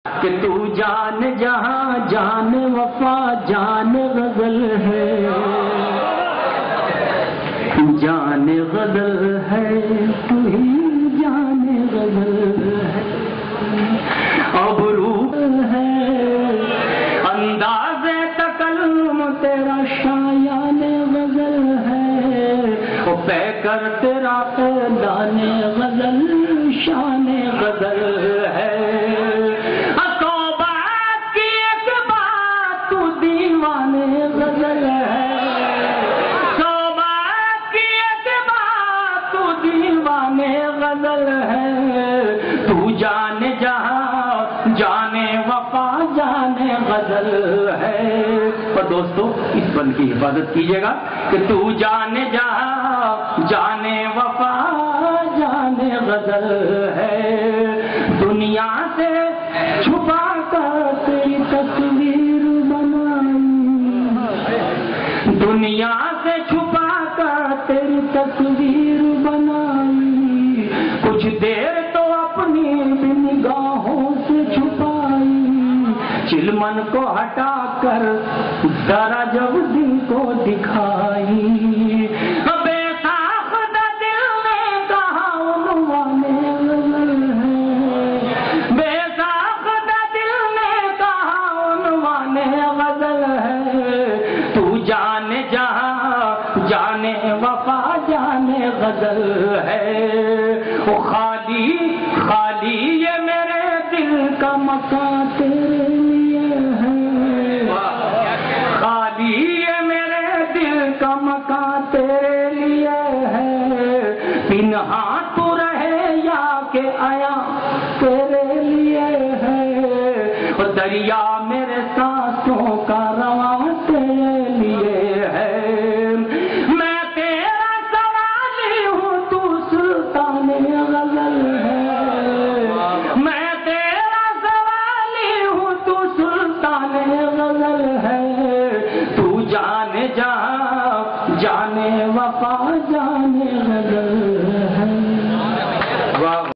کہ تو جان جہاں جان وفا جان غزل ہے، جان غزل ہے، تو ہی جان غزل ہے، ابرو ہے انداز تکلم تیرا شایان غزل ہے، پہ کر تیرا اعلان غزل شان غزل ہے، غزل ہے، سو بات کی ایک بات تو دیوانے غزل ہے، تو جانے جہاں جانے وفا جانے غزل ہے۔ اور دوستو اس بند کی حفاظت کیجیے گا کہ تو جانے جہاں جانے وفا جانے غزل ہے، دنیا سے چھپا کر تیری تصویر دنیا سے چھپا کر تیری تصویر بنائی، کچھ دیر تو اپنی بھی نگاہوں سے چھپائی، چلمن کو ہٹا کر ذرا جب دل کو دکھائی، بے ساختہ دل نے کہا عنوان غزل ہے، بے ساختہ دل نے کہا عنوان غزل ہے، تو جانے جہاں جانے وفا جانے غزل ہے، وہ خالی خالی یہ میرے دل کا مکان تیرے لیے ہے، خالی یہ میرے دل کا مکان تیرے لیے ہے، پنہاں تو رہے یا کہ آیا تیرے لیے ہے، وہ دریا میرے سانسوں کا رواں تیرے لیے ہے، میں تیرا سوالی ہوں تو سلطان غزل ہے، میں تیرا سوالی ہوں تو سلطان غزل ہے، تو جانے جہاں جانے وفا جانے غزل ہے۔ واہ